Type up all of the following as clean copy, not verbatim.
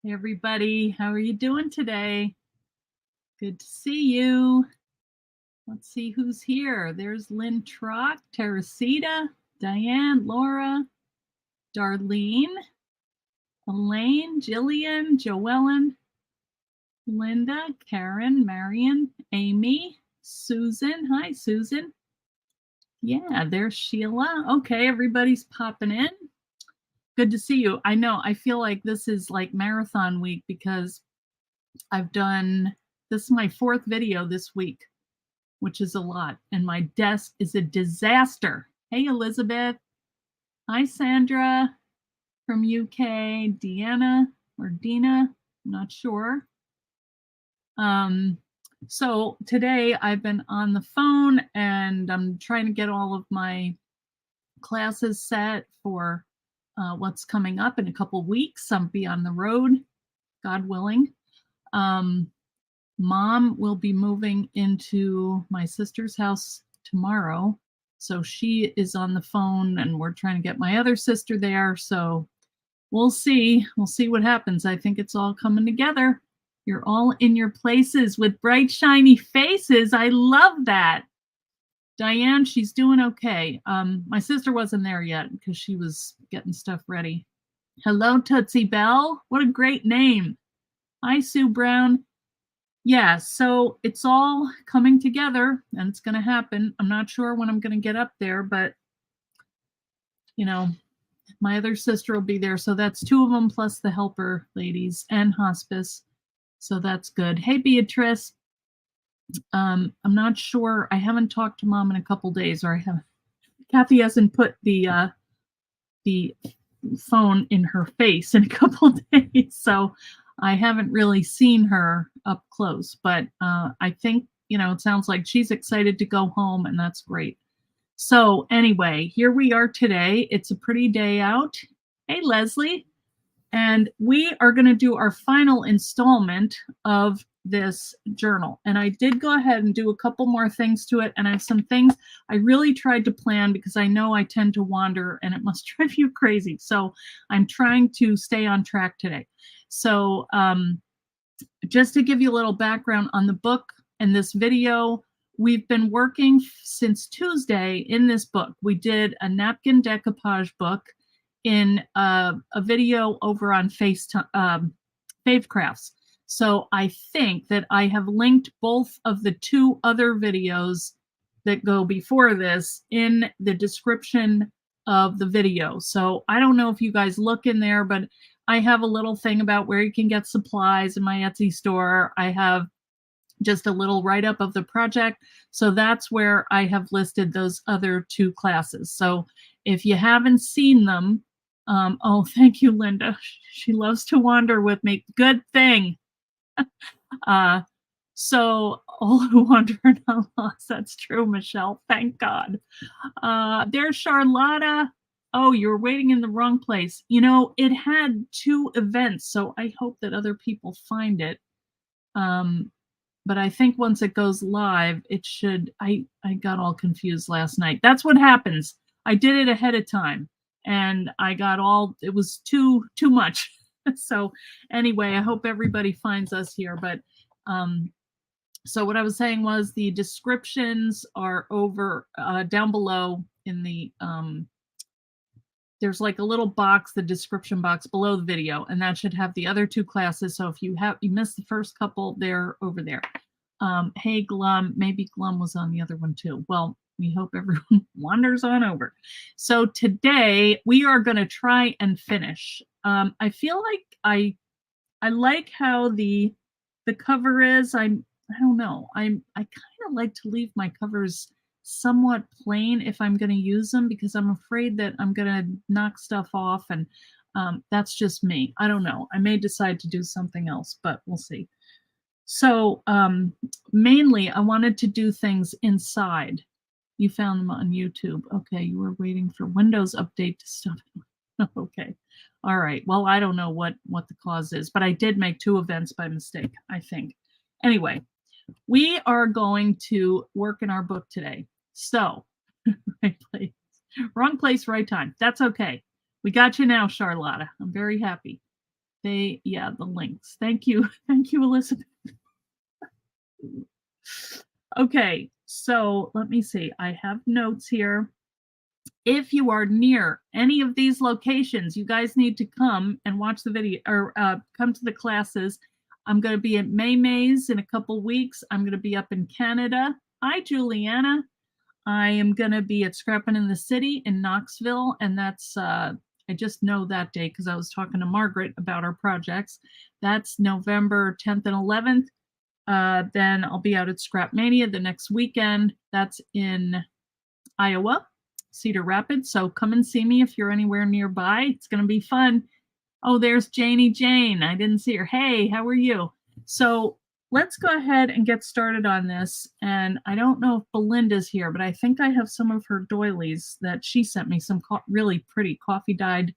Hey everybody, how are you doing today? Good to see you. Let's see who's here. There's Lynn Trock, Teresita, Diane, Laura, Darlene, Elaine, Jillian, Joellen, Linda, Karen, Marion, Amy, Susan. Hi, Susan. Yeah, there's Sheila. Okay, everybody's popping in. Good to see you. I know, I feel like this is like marathon week because I've done, this is my 4th video this week, which is a lot. And my desk is a disaster. Hey, Elizabeth. Hi, Sandra from UK. Deanna or Dina, I'm not sure. So today I've been on the phone and I'm trying to get all of my classes set for what's coming up in a couple weeks. I'll be on the road, God willing. Mom will be moving into my sister's house tomorrow. So she is on the phone and we're trying to get my other sister there. So we'll see. We'll see what happens. I think it's all coming together. You're all in your places with bright, shiny faces. I love that. Diane, she's doing okay. My sister wasn't there yet because she was getting stuff ready. Hello, Tootsie Bell. What a great name. Hi, Sue Brown. Yeah, so it's all coming together and it's going to happen. I'm not sure when I'm going to get up there, but you know, my other sister will be there. So that's 2 of them plus the helper ladies and hospice. So that's good. Hey, Beatrice. I'm not sure. I haven't talked to Mom in a couple days, or I haven't. Kathy hasn't put the phone in her face in a couple days. So I haven't really seen her up close, but I think, it sounds like she's excited to go home and that's great. So anyway, here we are today. It's a pretty day out. Hey, Leslie. And we are going to do our final installment of this journal. And I did go ahead and do a couple more things to it. And I have some things I really tried to plan because I know I tend to wander and it must drive you crazy. So I'm trying to stay on track today. So just to give you a little background on the book and this video, we've been working since Tuesday in this book. We did a napkin decoupage book in a video over on FaveCrafts. So I think that I have linked both of the 2 other videos that go before this in the description of the video. So I don't know if you guys look in there, but I have a little thing about where you can get supplies in my Etsy store. I have just a little write-up of the project. So that's where I have listed those other 2 classes. So if you haven't seen them, oh, thank you, Linda. She loves to wander with me. Good thing. So all who wander are not lost. That's true, Michelle. Thank God. There's Charlotta. Oh, you're waiting in the wrong place. It had 2 events, so I hope that other people find it. But I think once it goes live, it should. I got all confused last night. That's what happens. I did it ahead of time. And I got it was too much. So anyway, I hope everybody finds us here. But so what I was saying was the descriptions are over down below in the there's like a little box, the description box below the video, and that should have the other 2 classes. So if you missed the first couple, they're over there. Hey, Glum, maybe Glum was on the other one too. Well, we hope everyone wanders on over. So today we are going to try and finish. I feel like I like how the cover is. I don't know. I kind of like to leave my covers somewhat plain if I'm going to use them because I'm afraid that I'm going to knock stuff off, and that's just me. I don't know. I may decide to do something else, but we'll see. So mainly I wanted to do things inside. You found them on YouTube. Okay, you were waiting for Windows update to stop. Okay. All right. Well, I don't know what the cause is, but I did make 2 events by mistake, I think. Anyway, we are going to work in our book today. So, right place, wrong place, right time. That's okay. We got you now, Charlotta. I'm very happy. Yeah, the links. Thank you. Thank you, Elizabeth. Okay, so let me see. I have notes here. If you are near any of these locations, you guys need to come and watch the video or come to the classes. I'm going to be at May's in a couple weeks. I'm going to be up in Canada. Hi, Juliana. I am going to be at Scrappin' in the City in Knoxville, and that's I just know that day because I was talking to Margaret about our projects. That's November 10th and 11th. Then I'll be out at Scrap Mania the next weekend. That's in Iowa, Cedar Rapids. So come and see me if you're anywhere nearby. It's going to be fun. Oh, there's Janie Jane. I didn't see her. Hey, how are you? So let's go ahead and get started on this. And I don't know if Belinda's here, but I think I have some of her doilies that she sent me, some really pretty coffee dyed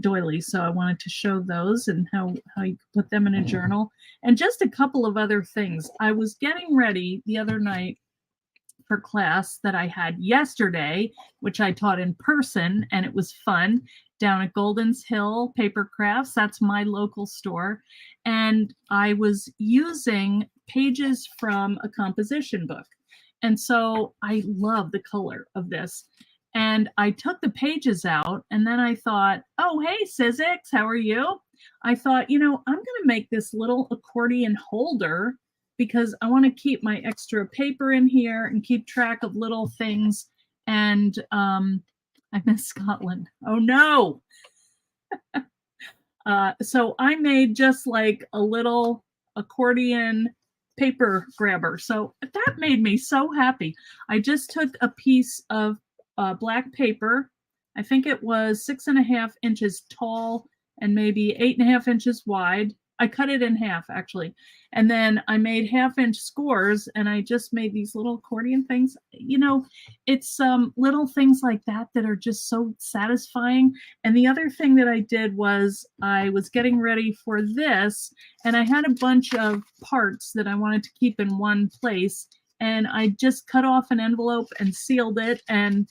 doilies. So I wanted to show those and how you could put them in a journal. And just a couple of other things. I was getting ready the other night for class that I had yesterday, which I taught in person, and it was fun, down at Golden's Hill Paper Crafts. That's my local store. And I was using pages from a composition book. And so I love the color of this. And I took the pages out, and then I thought, oh, hey, Sizzix, how are you? I thought, I'm going to make this little accordion holder because I want to keep my extra paper in here and keep track of little things. And I miss Scotland. Oh, no. So I made just like a little accordion paper grabber. So that made me so happy. I just took a piece of black paper. I think it was 6.5 inches tall and maybe 8.5 inches wide. I cut it in half, actually. And then I made 1/2-inch scores, and I just made these little accordion things. It's little things like that that are just so satisfying. And the other thing that I did was I was getting ready for this, and I had a bunch of parts that I wanted to keep in one place. And I just cut off an envelope and sealed it, and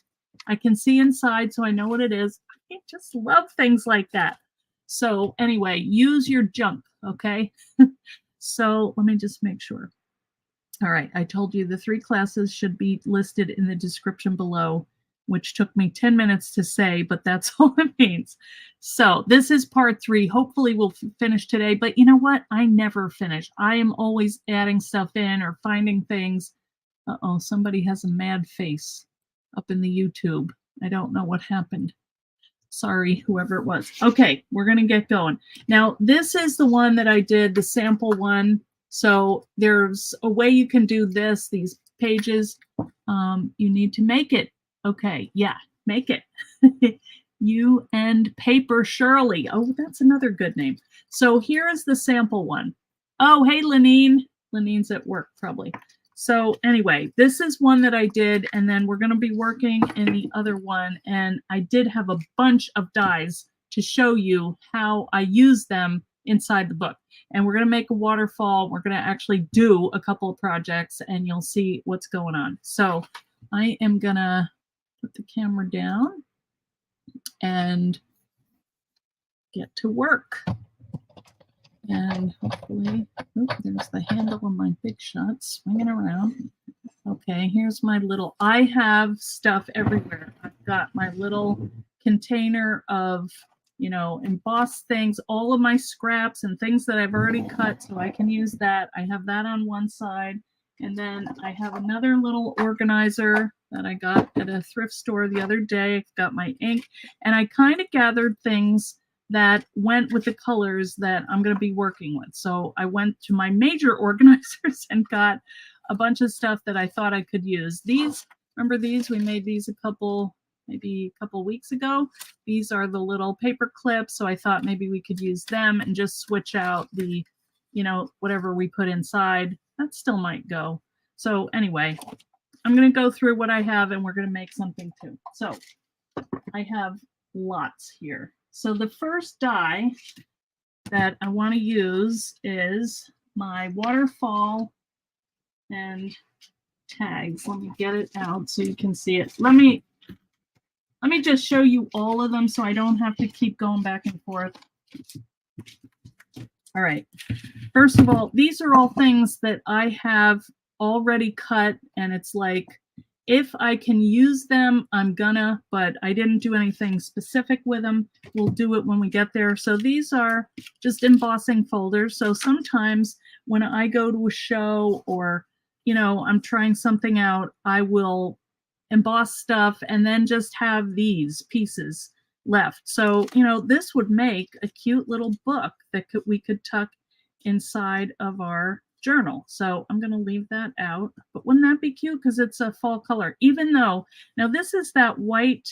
I can see inside, so I know what it is. I just love things like that. So anyway, use your junk, okay? So let me just make sure. All right, I told you the 3 classes should be listed in the description below, which took me 10 minutes to say, but that's all it means. So this is part 3. Hopefully we'll finish today, but you know what? I never finish. I am always adding stuff in or finding things. Uh-oh, somebody has a mad face up in the YouTube. I don't know what happened. Sorry, whoever it was. Okay, we're going to get going. Now, this is the one that I did, the sample one. So there's a way you can do this, these pages. You need to make it. Okay, yeah, make it. You and Paper Shirley. Oh, that's another good name. So here is the sample one. Oh, hey, Lenine. Lenine's at work, probably. So anyway, this is one that I did, and then we're going to be working in the other one. And I did have a bunch of dies to show you how I use them inside the book. And we're going to make a waterfall. We're going to actually do a couple of projects, and you'll see what's going on. So I am going to put the camera down and get to work. And hopefully, there's the handle of my Big Shot swinging around. Okay, here's my little, I have stuff everywhere. I've got my little container of, embossed things, all of my scraps and things that I've already cut, so I can use that. I have that on one side. And then I have another little organizer that I got at a thrift store the other day. I've got my ink, and I kind of gathered things that went with the colors that I'm going to be working with. So I went to my major organizers and got a bunch of stuff that I thought I could use. These, remember these? We made these maybe a couple weeks ago. These are the little paper clips. So I thought maybe we could use them and just switch out the, whatever we put inside. That still might go. So anyway, I'm going to go through what I have, and we're going to make something too. So I have lots here. So the first die that I want to use is my waterfall and tags. Let me get it out so you can see it. Let me just show you all of them so I don't have to keep going back and forth. All right. First of all, these are all things that I have already cut, and it's like, if I can use them, I'm gonna, but I didn't do anything specific with them. We'll do it when we get there. So these are just embossing folders. So sometimes when I go to a show or, you know, I'm trying something out, I will emboss stuff and then just have these pieces left. So, you know, this would make a cute little book that we could tuck inside of our journal. So I'm going to leave that out. But wouldn't that be cute? Because it's a fall color. Even though now this is that white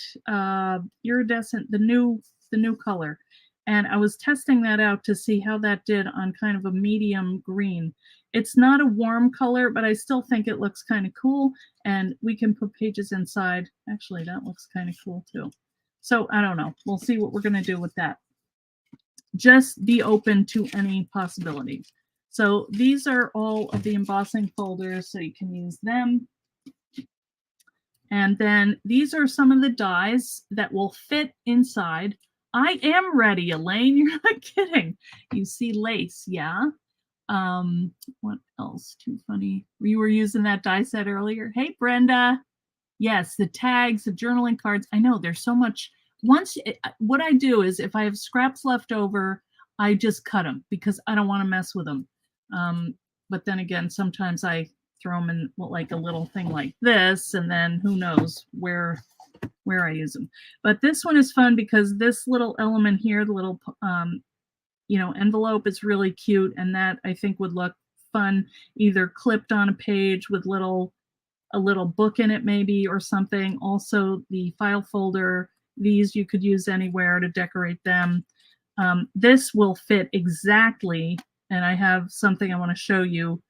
iridescent, the new color. And I was testing that out to see how that did on kind of a medium green. It's not a warm color, but I still think it looks kind of cool. And we can put pages inside. Actually, that looks kind of cool too. So I don't know. We'll see what we're going to do with that. Just be open to any possibility. So these are all of the embossing folders, so you can use them. And then these are some of the dies that will fit inside. I am ready, Elaine. You're not kidding. You see lace, yeah. What else? Too funny. You were using that die set earlier. Hey, Brenda. Yes, the tags, the journaling cards. I know there's so much. What I do is if I have scraps left over, I just cut them because I don't want to mess with them. But then again, sometimes I throw them in like a little thing like this, and then who knows where I use them. But this one is fun because this little element here, the little you know, envelope is really cute, and that I think would look fun either clipped on a page with a little book in it maybe or something. Also the file folder, these you could use anywhere to decorate them. This will fit exactly, and I have something I want to show you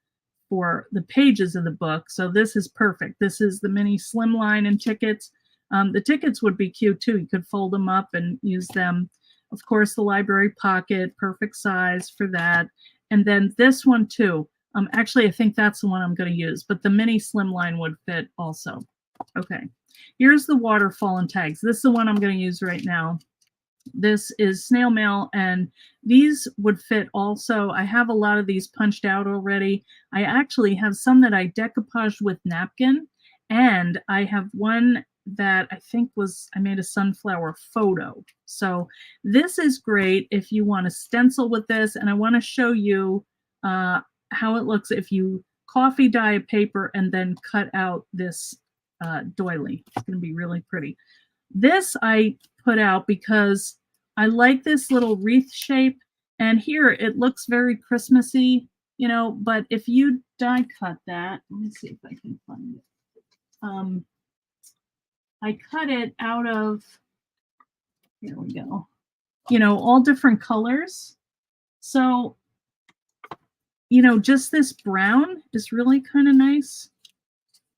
for the pages of the book. So this is perfect. This is the mini slimline and tickets. The tickets would be cute too. You could fold them up and use them. Of course, the library pocket, perfect size for that. And then this one too. Actually, I think that's the one I'm going to use, but the mini slimline would fit also. Okay, here's the waterfall and tags. This is the one I'm going to use right now. This is snail mail, and these would fit also. I have a lot of these punched out already. I actually have some that I decoupaged with napkin, and I have one that I think I made a sunflower photo. So this is great if you want to stencil with this, and I want to show you how it looks if you coffee dye a paper and then cut out this doily. It's going to be really pretty. This I put out because I like this little wreath shape, and here it looks very Christmassy, you know, but if you die cut that, let me see if I can find it. I cut it out of, here we go, you know, all different colors. So, you know, just this brown is really kind of nice.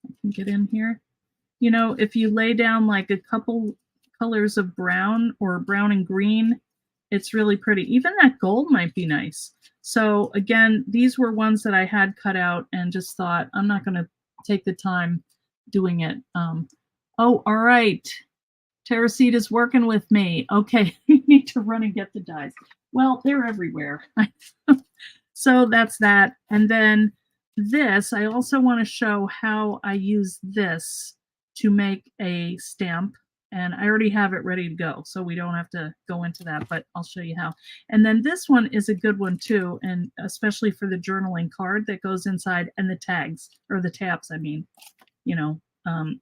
I can get in here. You know, if you lay down like a couple colors of brown or brown and green, it's really pretty. Even that gold might be nice. So again, these were ones that I had cut out and just thought, I'm not going to take the time doing it. Oh, all right. Teresa's is working with me. Okay, you need to run and get the dies. Well, they're everywhere. So that's that. And then this, I also want to show how I use this to make a stamp. And I already have it ready to go, so we don't have to go into that, but I'll show you how. And then this one is a good one too, and especially for the journaling card that goes inside, and the tags, or the tabs, I mean, you know,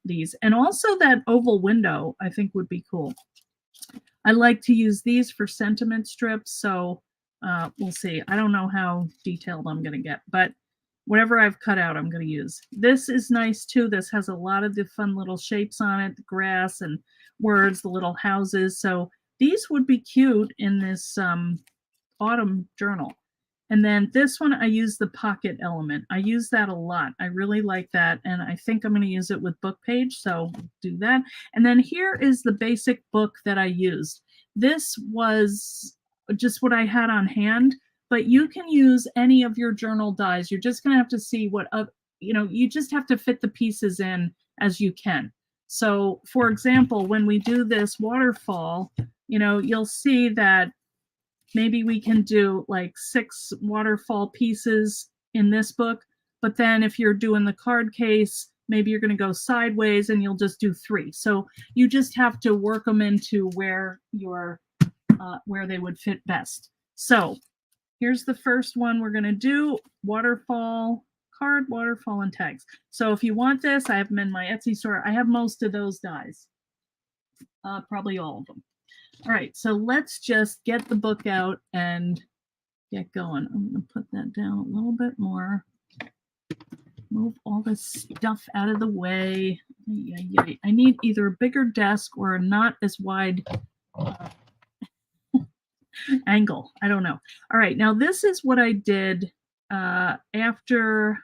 these. And also that oval window, I think would be cool. I like to use these for sentiment strips, so we'll see. I don't know how detailed I'm going to get, but whatever I've cut out, I'm going to use. This is nice too. This has a lot of the fun little shapes on it, the grass and words, the little houses. So these would be cute in this autumn journal. And then this one, I use the pocket element. I use that a lot. I really like that. And I think I'm going to use it with book page. So do that. And then here is the basic book that I used. This was just what I had on hand, but you can use any of your journal dies. You're just going to have to see what, you know, you just have to fit the pieces in as you can. So for example, when we do this waterfall, you know, you'll see that maybe we can do like 6 waterfall pieces in this book, but then if you're doing the card case, maybe you're going to go sideways and you'll just do 3. So you just have to work them into where where they would fit best. So here's the first one we're going to do: waterfall card, waterfall, and tags. So if you want this, I have them in my Etsy store. I have most of those dies, probably all of them. All right, so let's just get the book out and get going. I'm going to put that down a little bit more. Move all this stuff out of the way. I need either a bigger desk or a not as wide angle. I don't know. All right, now this is what I did after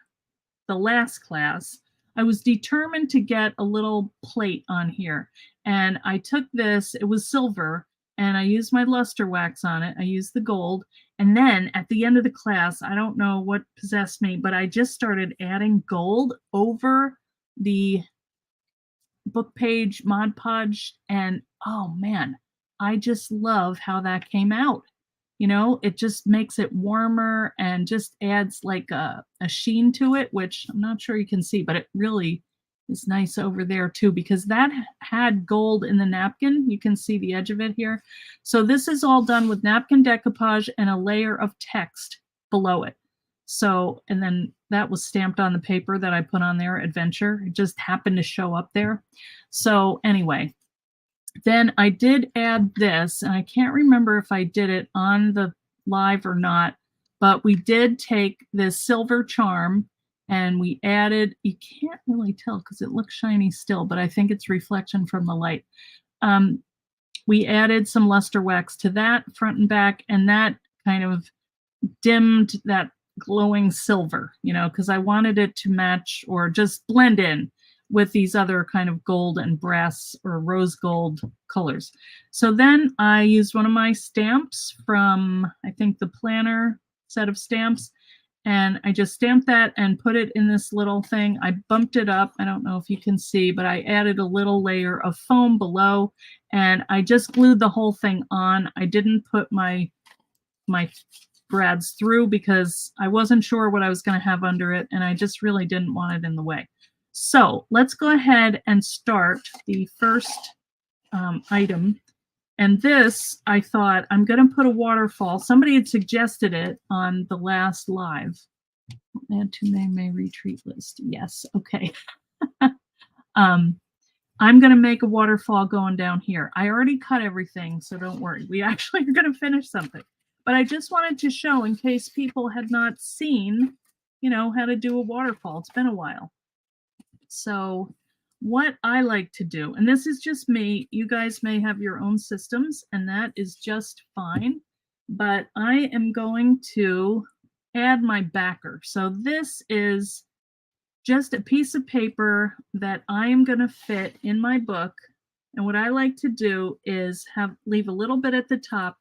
the last class. I was determined to get a little plate on here, and I took this, it was silver, and I used my luster wax on it. I used the gold, and then at the end of the class, I don't know what possessed me, but I just started adding gold over the book page Mod Podge, and oh man, I just love how that came out. You know, it just makes it warmer and just adds like a sheen to it, which I'm not sure you can see, but it really is nice over there too, because that had gold in the napkin. You can see the edge of it here. So this is all done with napkin decoupage and a layer of text below it. So, and then that was stamped on the paper that I put on there, adventure. It just happened to show up there. So anyway, then I did add this, and I can't remember if I did it on the live or not, but we did take this silver charm and we added, you can't really tell because it looks shiny still, but I think it's reflection from the light. We added some luster wax to that front and back, and that kind of dimmed that glowing silver, you know, because I wanted it to match or just blend in with these other kind of gold and brass or rose gold colors. So then I used one of my stamps from, I think, the planner set of stamps, and I just stamped that and put it in this little thing. I bumped it up. I don't know if you can see, but I added a little layer of foam below, and I just glued the whole thing on. I didn't put my brads through because I wasn't sure what I was going to have under it, and I just really didn't want it in the way. So let's go ahead and start the first item. And this, I thought, I'm going to put a waterfall. Somebody had suggested it on the last live. Add to may retreat list. Yes, okay. I'm going to make a waterfall going down here. I already cut everything, so don't worry. We actually are going to finish something. But I just wanted to show, in case people had not seen, you know, how to do a waterfall. It's been a while. So what I like to do, and this is just me, you guys may have your own systems, and that is just fine, but I am going to add my backer. So this is just a piece of paper that I am going to fit in my book. And what I like to do is leave a little bit at the top.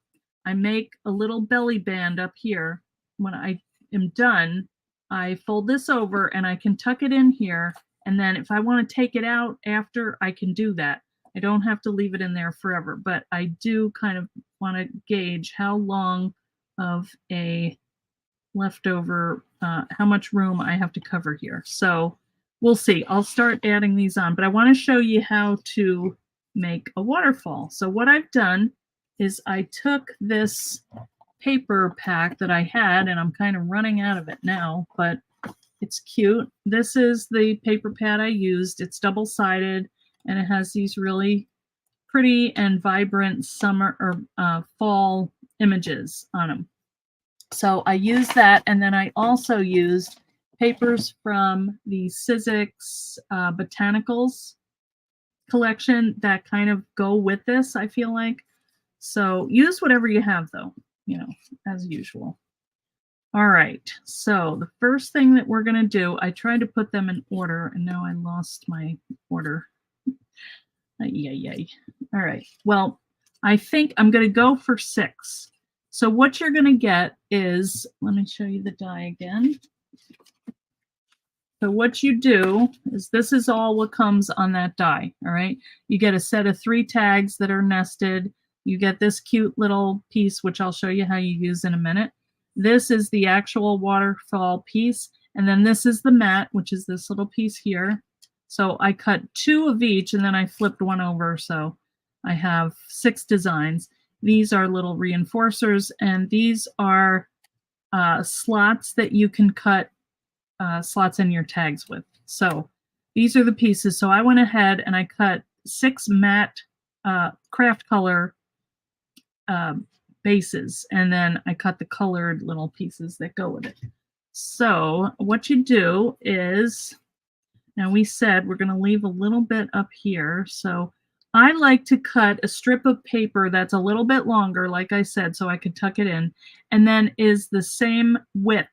I make a little belly band up here. When I am done, I fold this over and I can tuck it in here. And then if I want to take it out after, I can do that. I don't have to leave it in there forever, but I do kind of want to gauge how long of a leftover, how much room I have to cover here. So we'll see. I'll start adding these on, but I want to show you how to make a waterfall. So what I've done is I took this paper pack that I had, and I'm kind of running out of it now, but it's cute. This is the paper pad I used. It's double-sided, and it has these really pretty and vibrant summer or fall images on them. So I used that, and then I also used papers from the Sizzix Botanicals collection that kind of go with this, I feel like. So use whatever you have, though, you know, as usual. All right, so the first thing that we're going to do, I tried to put them in order, and now I lost my order. Yay. All right, well, I think I'm going to go for 6. So what you're going to get is, let me show you the die again. So what you do is, this is all what comes on that die, all right? You get a set of 3 tags that are nested. You get this cute little piece, which I'll show you how you use in a minute. This is the actual waterfall piece. And then this is the mat, which is this little piece here. So I cut 2 of each and then I flipped one over. So I have 6 designs. These are little reinforcers, and these are slots that you can cut slots in your tags with. So these are the pieces. So I went ahead and I cut 6 matte craft color bases, and then I cut the colored little pieces that go with it. So what you do is, now we said we're going to leave a little bit up here. So I like to cut a strip of paper that's a little bit longer, like I said, so I could tuck it in, and then is the same width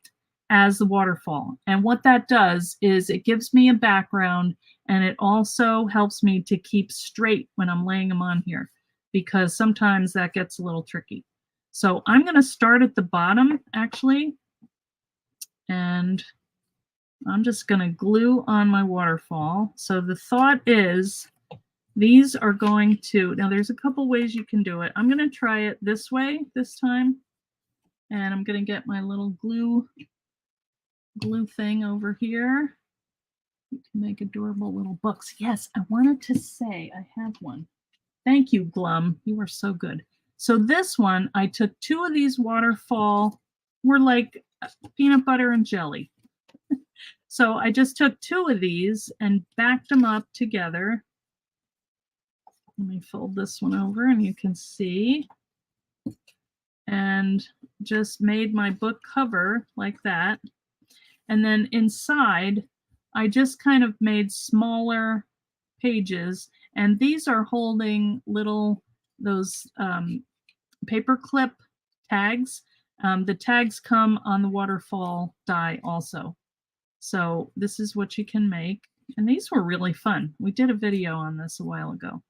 as the waterfall. And what that does is it gives me a background, and it also helps me to keep straight when I'm laying them on here, because sometimes that gets a little tricky. So I'm going to start at the bottom, actually, and I'm just going to glue on my waterfall. So the thought is these are going to, now there's a couple ways you can do it. I'm going to try it this way this time, and I'm going to get my little glue thing over here. You can make adorable little books. Yes, I wanted to say I have one. Thank you, Glum. You are so good. So this one, I took 2 of these waterfall, were like peanut butter and jelly. So I just took 2 of these and backed them up together. Let me fold this one over and you can see. And just made my book cover like that. And then inside, I just kind of made smaller pages. And these are holding little, those paper clip tags. The tags come on the waterfall die also. So this is what you can make. And these were really fun. We did a video on this a while ago.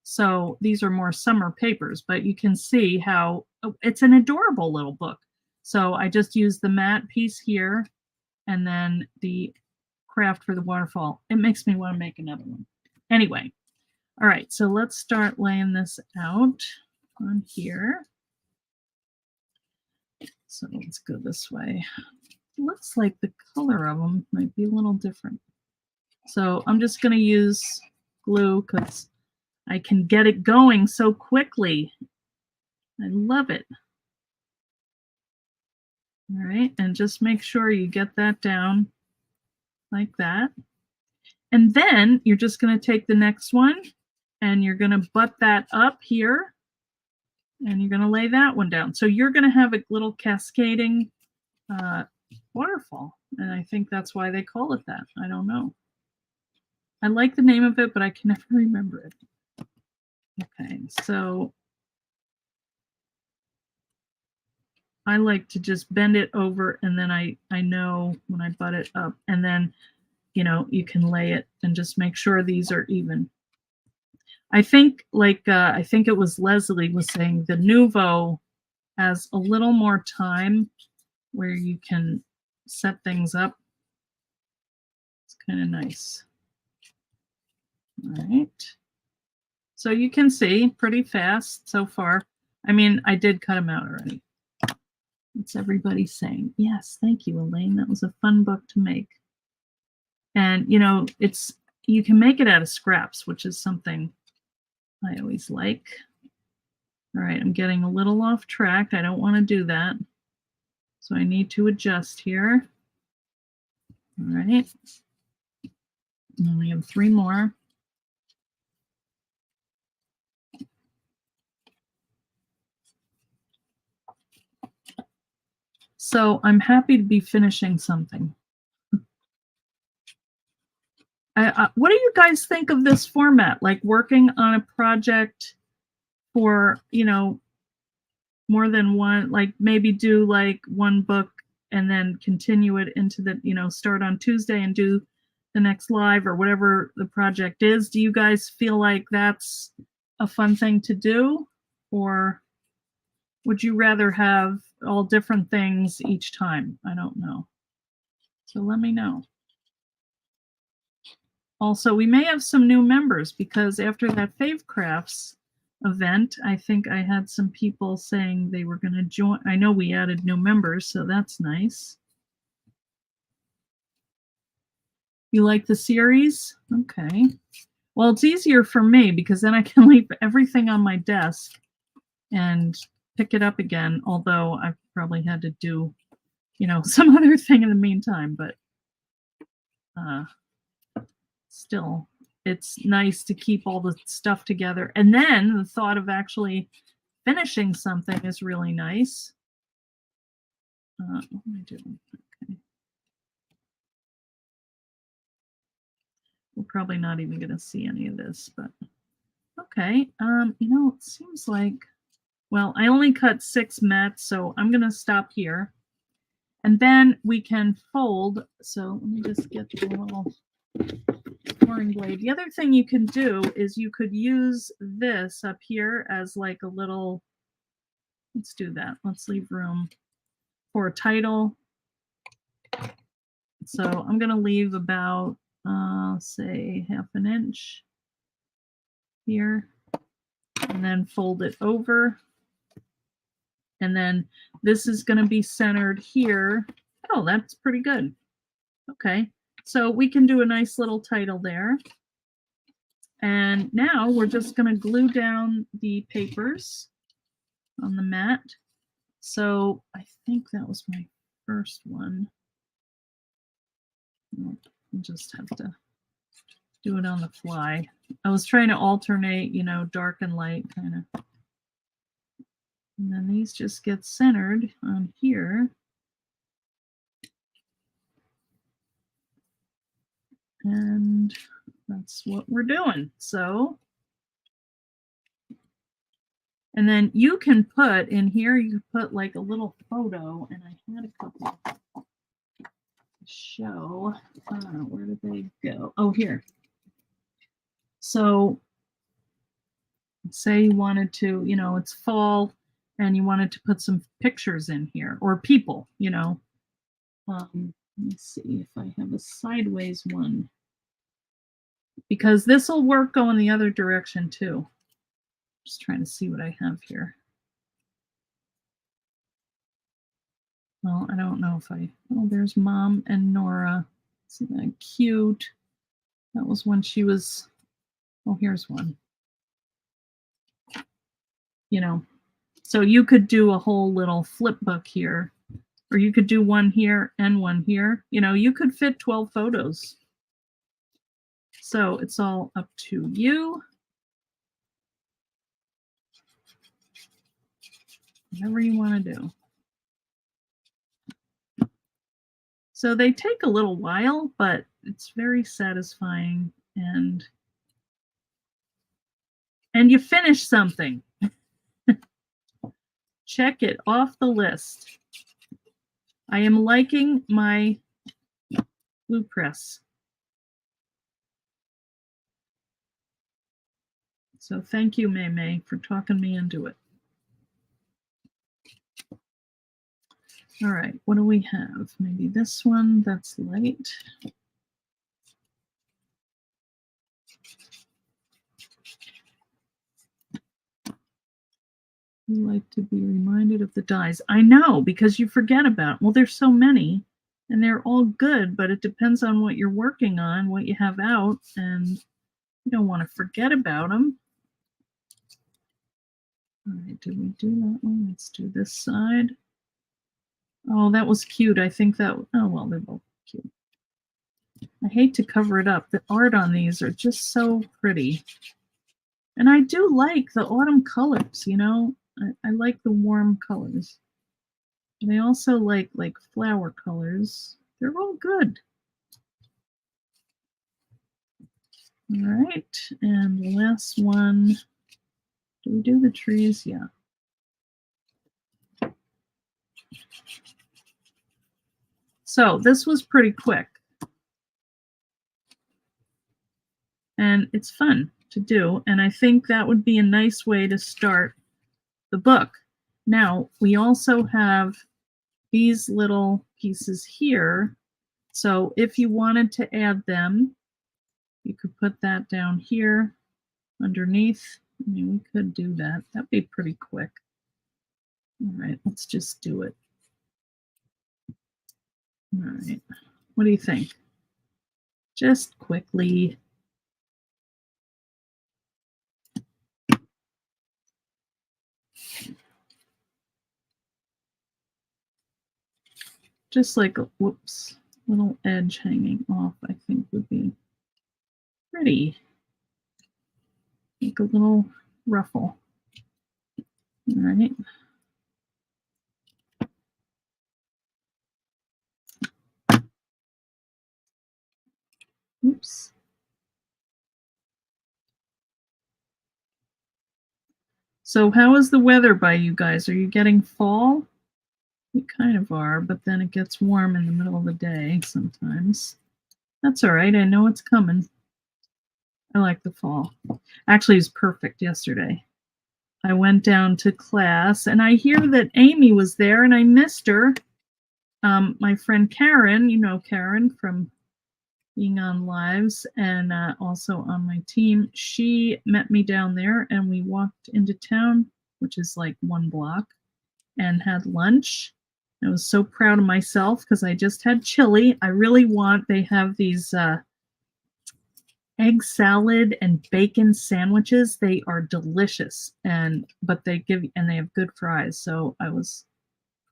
So these are more summer papers, but you can see how it's an adorable little book. So I just used the matte piece here and then the craft for the waterfall. It makes me want to make another one. Anyway, all right, so let's start laying this out on here. So let's go this way. Looks like the color of them might be a little different. So I'm just going to use glue because I can get it going so quickly. I love it. All right, and just make sure you get that down like that. And then you're just going to take the next one and you're going to butt that up here and you're going to lay that one down. So you're going to have a little cascading waterfall. And I think that's why they call it that. I don't know. I like the name of it, but I can never remember it. Okay, so I like to just bend it over and then I know when I butt it up, and then, you know, you can lay it and just make sure these are even. I think I think it was Leslie was saying the Nouveau has a little more time where you can set things up. It's kind of nice. All right. So you can see pretty fast so far. I mean, I did cut them out already. What's everybody saying? Yes, thank you, Elaine. That was a fun book to make. And, you know, you can make it out of scraps, which is something I always like. All right, I'm getting a little off track. I don't want to do that. So I need to adjust here. All right. And we have 3 more. So I'm happy to be finishing something. What do you guys think of this format? Like working on a project for, you know, more than one, like maybe do like one book and then continue it into the, you know, start on Tuesday and do the next live or whatever the project is. Do you guys feel like that's a fun thing to do? Or would you rather have all different things each time? I don't know. So let me know. Also, we may have some new members because after that Fave Crafts event. I think I had some people saying they were going to join. I know we added new members, so that's nice. You like the series? Okay. Well, it's easier for me because then I can leave everything on my desk and pick it up again, although I've probably had to do, you know, some other thing in the meantime, but still, it's nice to keep all the stuff together. And then the thought of actually finishing something is really nice. What am I doing? Okay. We're probably not even going to see any of this, but okay. You know, it seems like, well, I only cut 6 mats, so I'm going to stop here. And then we can fold. So let me just get the little scoring blade. The other thing you can do is you could use this up here as like a little, let's do that. Let's leave room for a title. So I'm going to leave about, say, 1/2 inch here, and then fold it over. And then this is going to be centered here. Oh, that's pretty good. Okay, so we can do a nice little title there. And now we're just going to glue down the papers on the mat. So I think that was my first one. I'll just have to do it on the fly. I was trying to alternate, you know, dark and light kind of. And then these just get centered on here. And that's what we're doing. So, and then you can put in here, you can put like a little photo, and I had a couple to show. Where did they go? Oh, here. So say you wanted to, you know, it's fall and you wanted to put some pictures in here or people, you know. Let me see if I have a sideways one, because this will work going the other direction too. Just trying to see what I have here. Well, I don't know if I, oh, there's Mom and Nora. Isn't that cute? That was when she was, oh, here's one. You know, so you could do a whole little flip book here, or you could do one here and one here. You know, you could fit 12 photos. So it's all up to you. Whatever you want to do. So they take a little while, but it's very satisfying, and you finish something. Check it off the list. I am liking my glue press. So thank you, May May, for talking me into it. All right, what do we have? Maybe this one, that's light. You like to be reminded of the dies. I know, because you forget about, well, there's so many, and they're all good, but it depends on what you're working on, what you have out, and you don't want to forget about them. All right, did we do that one? Let's do this side. Oh, that was cute. I think that, oh, well, they're both cute. I hate to cover it up. The art on these are just so pretty. And I do like the autumn colors, you know. I like the warm colors. And I also like flower colors. They're all good. All right, and the last one. Do we do the trees? Yeah. So this was pretty quick. And it's fun to do. And I think that would be a nice way to start the book. Now, we also have these little pieces here. So if you wanted to add them, you could put that down here underneath. I mean, we could do that. That'd be pretty quick. All right, let's just do it. All right. What do you think? Just quickly. Just like a, whoops, little edge hanging off, I think would be pretty. Make a little ruffle. All right. Oops. So how is the weather by you guys? Are you getting fall? We kind of are, but then it gets warm in the middle of the day sometimes. That's all right. I know it's coming. I like the fall. Actually, it was perfect yesterday. I went down to class, and I hear that Amy was there, and I missed her. My friend Karen, you know Karen from being on lives and also on my team, she met me down there, and we walked into town, which is like 1 block, and had lunch. I was so proud of myself because I just had chili. I really want, they have these egg salad and bacon sandwiches. They are delicious, but they have good fries. So I was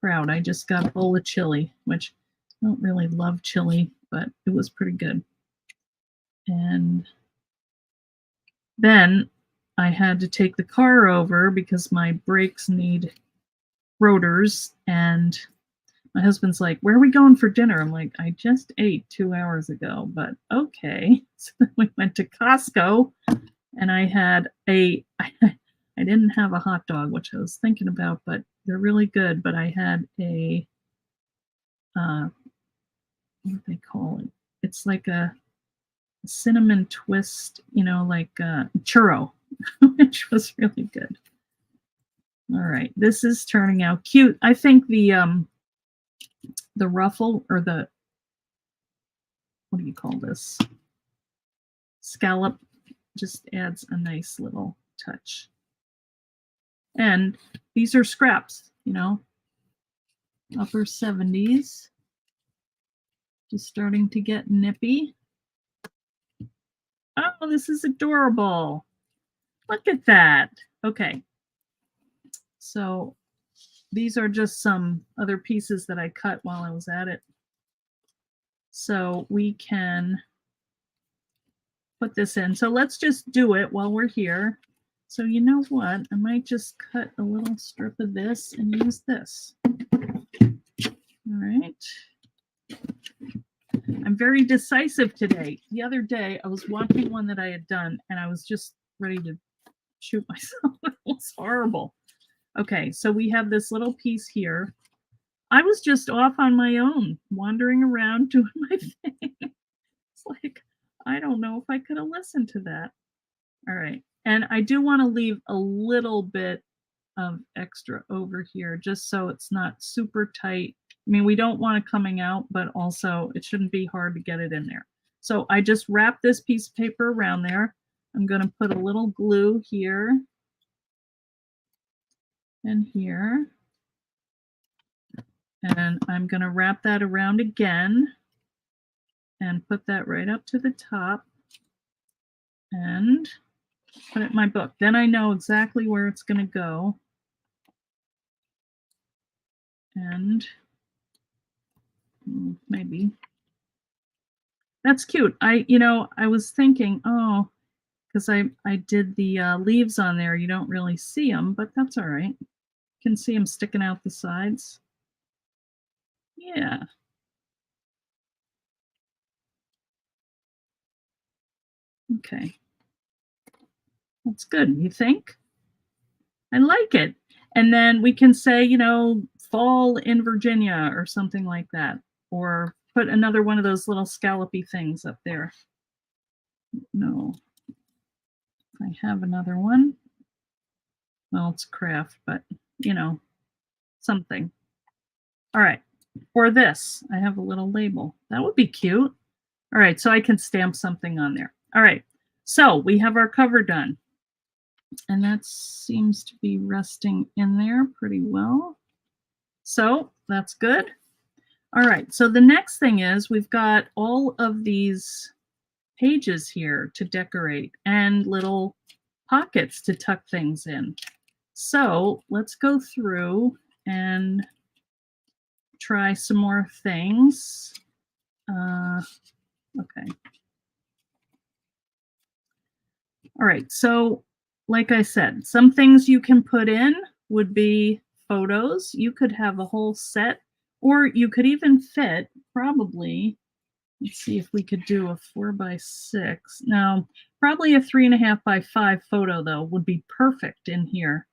proud. I just got a bowl of chili, which I don't really love chili, but it was pretty good. And then I had to take the car over because my brakes need rotors, and my husband's like, "Where are we going for dinner?" I'm like, "I just ate 2 hours ago, but okay." So then we went to Costco, and I had I didn't have a hot dog, which I was thinking about, but they're really good. But I had a, what do they call it? It's like a cinnamon twist, like churro, which was really good. All right, this is turning out cute. I think the ruffle, or the, what do you call this? Scallop, just adds a nice little touch. And these are scraps, upper 70s. Just starting to get nippy. Oh, this is adorable. Look at that. Okay. So these are just some other pieces that I cut while I was at it. So we can put this in. So let's just do it while we're here. So you know what? I might just cut a little strip of this and use this. All right. I'm very decisive today. The other day, I was watching one that I had done, and I was just ready to shoot myself. It was horrible. Okay, so we have this little piece here. I was just off on my own, wandering around doing my thing. It's like, I don't know if I could have listened to that. All right, and I do want to leave a little bit of extra over here, just so it's not super tight. I mean, we don't want it coming out, but also it shouldn't be hard to get it in there. So I just wrap this piece of paper around there. I'm going to put a little glue here and here. And I'm going to wrap that around again and put that right up to the top and put it in my book. Then I know exactly where it's going to go. And maybe that's cute. I was thinking, oh, because I did the leaves on there. You don't really see them, but that's all right. You can see them sticking out the sides. Yeah. Okay. That's good. You think? I like it. And then we can say, fall in Virginia or something like that. Or put another one of those little scallopy things up there. No. I have another one. Well, it's craft, but, something. All right. For this, I have a little label. That would be cute. All right, so I can stamp something on there. All right. So we have our cover done. And that seems to be resting in there pretty well. So that's good. All right, so the next thing is we've got all of these pages here to decorate and little pockets to tuck things in. So let's go through and try some more things. Okay. All right, so like I said, some things you can put in would be photos. You could have a whole set, or you could even fit probably, let's see if we could do a 4x6. Now, probably a 3.5x5 photo though would be perfect in here.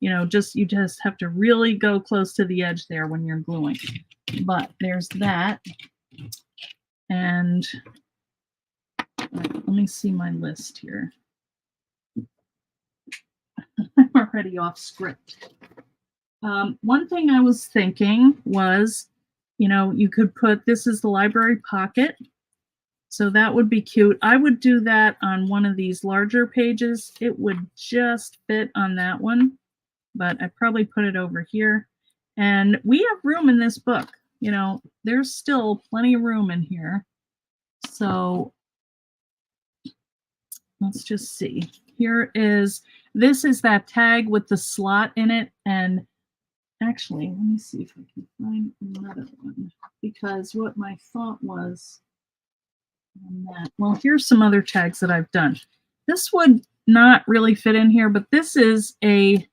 You know, you just have to really go close to the edge there when you're gluing. But there's that. And right, let me see my list here. I'm already off script. One thing I was thinking was, you know, you could put, this is the library pocket. So that would be cute. I would do that on one of these larger pages. It would just fit on that one, but I probably put it over here. And we have room in this book. You know, there's still plenty of room in here. So let's just see. This is that tag with the slot in it. And actually, let me see if I can find another one, because what my thought was on that. Well, here's some other tags that I've done. This would not really fit in here, but this is a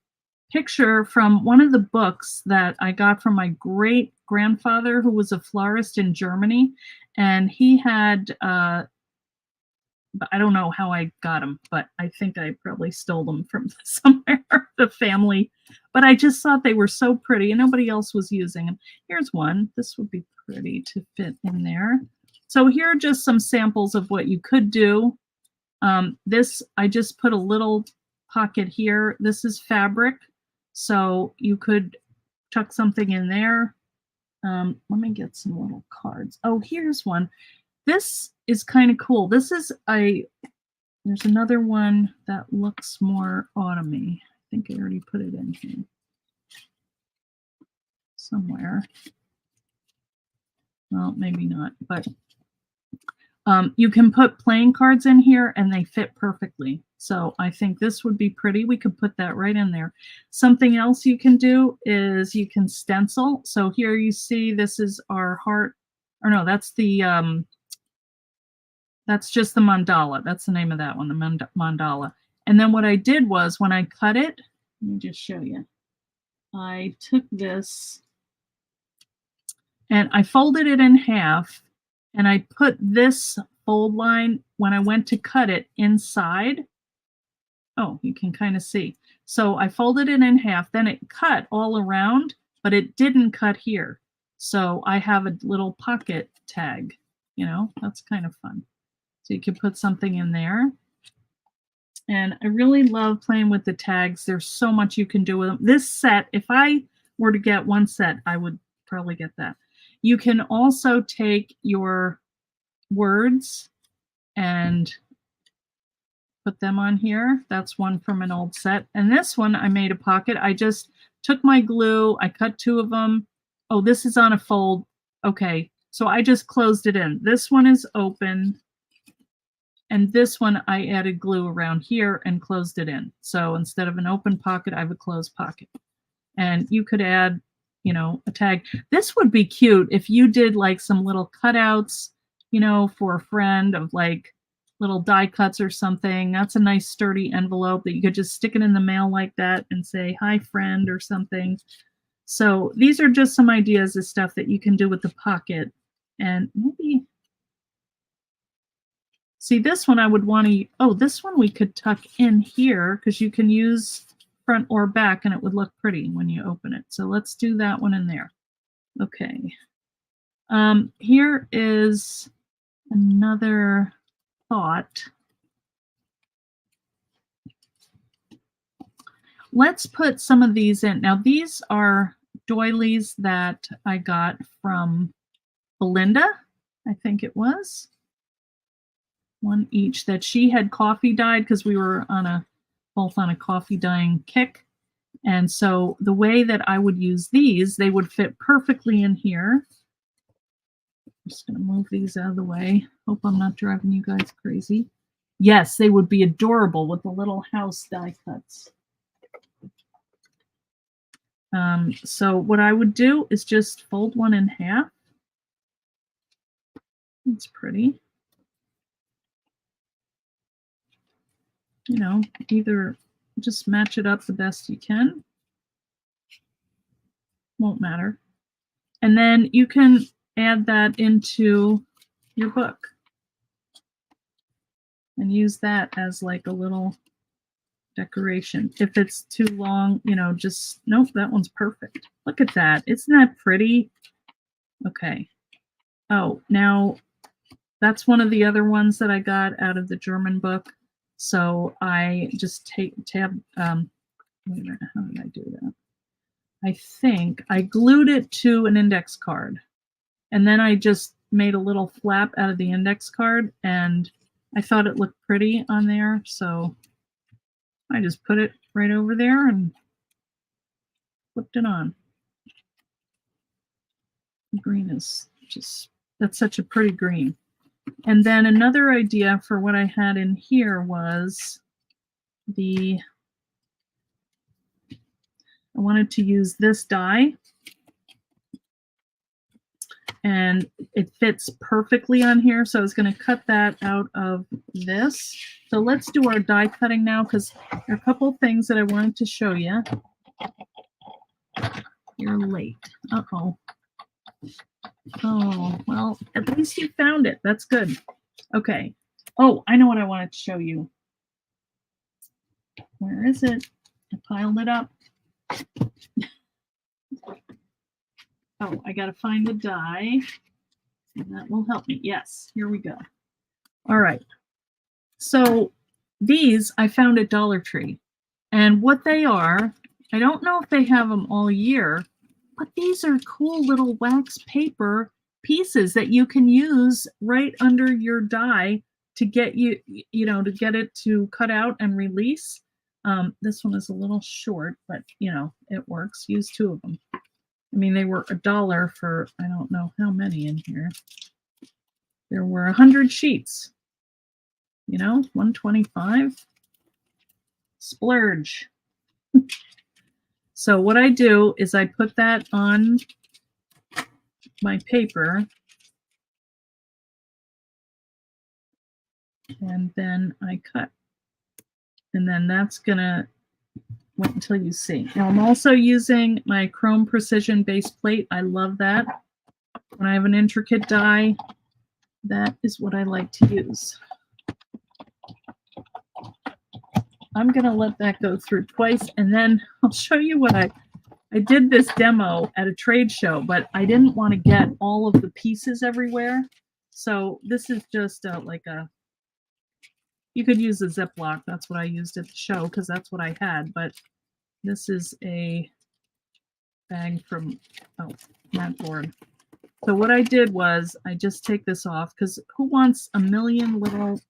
picture from one of the books that I got from my great grandfather, who was a florist in Germany. And he had, I don't know how I got them, but I think I probably stole them from somewhere, the family. But I just thought they were so pretty and nobody else was using them. Here's one. This would be pretty to fit in there. So here are just some samples of what you could do. This, I just put a little pocket here. This is fabric, so you could tuck something in there. Let me get some little cards. Oh, here's one. This is kind of cool. This is there's another one that looks more autumny. I think I already put it in here somewhere. Well, maybe not, but you can put playing cards in here and they fit perfectly. So I think this would be pretty. We could put that right in there. Something else you can do is you can stencil. So here you see this is our heart, or no, that's the that's just the mandala. That's the name of that one, the mandala. And then what I did was when I cut it, let me just show you. I took this and I folded it in half, and I put this fold line when I went to cut it inside. Oh, you can kind of see. So I folded it in half, then it cut all around, but it didn't cut here. So I have a little pocket tag, you know, that's kind of fun. So you can put something in there. And I really love playing with the tags. There's so much you can do with them. This set, if I were to get one set, I would probably get that. You can also take your words and put them on here. That's one from an old set. And this one, I made a pocket. I just took my glue. I cut two of them. Oh, this is on a fold. Okay, so I just closed it in. This one is open. And this one, I added glue around here and closed it in. So instead of an open pocket, I have a closed pocket. And you could add, you know, a tag. This would be cute if you did like some little cutouts, you know, for a friend of like little die cuts or something. That's a nice sturdy envelope that you could just stick it in the mail like that and say, hi, friend, or something. So these are just some ideas of stuff that you can do with the pocket. And maybe... See, this one I would want to, oh, this one we could tuck in here because you can use front or back and it would look pretty when you open it. So let's do that one in there. Okay. Here is another thought. Let's put some of these in. Now, these are doilies that I got from Belinda, I think it was. One each that she had coffee dyed because we were on a both on a coffee dyeing kick. And so the way that I would use these, they would fit perfectly in here. I'm just going to move these out of the way. Hope I'm not driving you guys crazy. Yes, they would be adorable with the little house die cuts. So what I would do is just fold one in half. It's pretty. You know, either just match it up the best you can. Won't matter. And then you can add that into your book and use that as like a little decoration. If it's too long, you know, just, nope, that one's perfect. Look at that. Isn't that pretty? Okay. Oh, now that's one of the other ones that I got out of the German book. So I just wait a minute, how did I do that? I think I glued it to an index card, and then I just made a little flap out of the index card, and I thought it looked pretty on there, so I just put it right over there and flipped it on. The green is just, that's such a pretty green. And then another idea for what I had in here was I wanted to use this die, and it fits perfectly on here. So I was going to cut that out of this. So let's do our die cutting now, because there are a couple of things that I wanted to show you. You're late. Uh-oh. Oh, well, at least you found it. That's good. Okay. Oh, I know what I wanted to show you. Where is it? I piled it up. Oh, I got to find the die, and that will help me. Yes, here we go. All right. So these I found at Dollar Tree, and what they are, I don't know if they have them all year, but these are cool little wax paper pieces that you can use right under your die to get to get it to cut out and release. This one is a little short, but you know, it works. Use two of them. I mean, they were $1 for, I don't know how many in here. There were 100 sheets. You know, 125. Splurge. So what I do is I put that on my paper, and then I cut. And then that's gonna wait until you see. Now I'm also using my Chrome Precision base plate. I love that. When I have an intricate die, that is what I like to use. I'm gonna let that go through twice, and then I'll show you what I did this demo at a trade show, but I didn't want to get all of the pieces everywhere. So this is just like a, you could use a Ziploc. That's what I used at the show because that's what I had. But this is a bag from Matboard. So what I did was I just take this off, because who wants a million little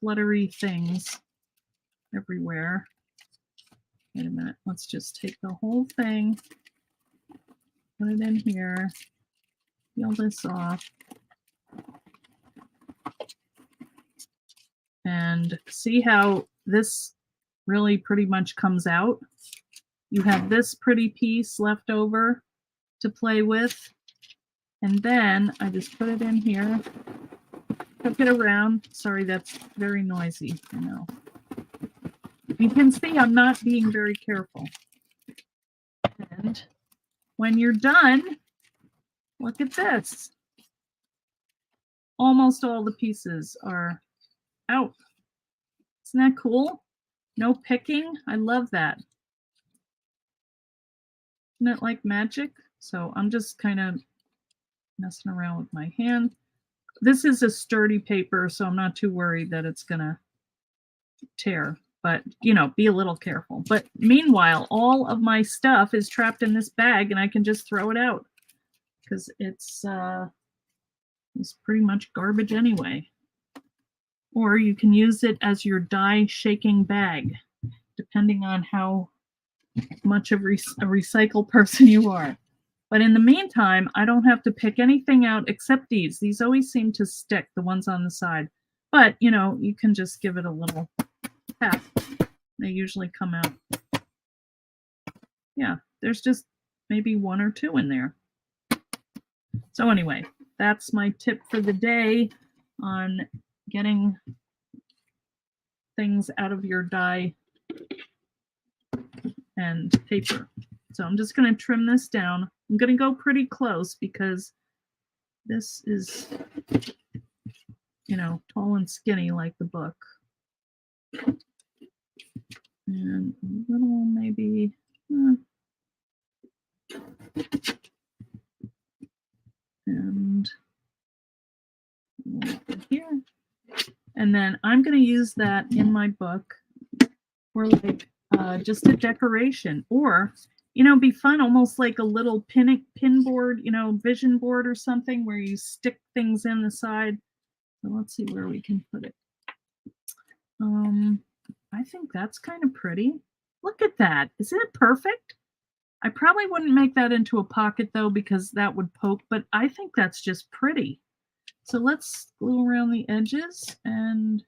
fluttery things everywhere? Wait a minute. Let's just take the whole thing, put it in here, peel this off, and see how this really pretty much comes out. You have this pretty piece left over to play with, and then I just put it in here, hook it around. Sorry, that's very noisy, I know. You can see I'm not being very careful. And when you're done, look at this. Almost all the pieces are out. Isn't that cool? No picking. I love that. Isn't it like magic? So I'm just kind of messing around with my hand. This is a sturdy paper, so I'm not too worried that it's gonna tear. But, you know, be a little careful. But meanwhile, all of my stuff is trapped in this bag, and I can just throw it out because it's pretty much garbage anyway. Or you can use it as your die shaking bag, depending on how much of a recycle person you are. But in the meantime, I don't have to pick anything out except these. These always seem to stick, the ones on the side. But, you know, you can just give it a little tap. They usually come out. Yeah, there's just maybe one or two in there. So anyway, that's my tip for the day on getting things out of your die and paper. So I'm just going to trim this down. I'm going to go pretty close because this is, you know, tall and skinny like the book. And a little maybe, and here. And then I'm going to use that in my book for like just a decoration, or, you know, be fun, almost like a little pin board, you know, vision board or something where you stick things in the side. So let's see where we can put it. I think that's kind of pretty. Look at that. Isn't it perfect? I probably wouldn't make that into a pocket though, because that would poke, but I think that's just pretty. So let's glue around the edges, and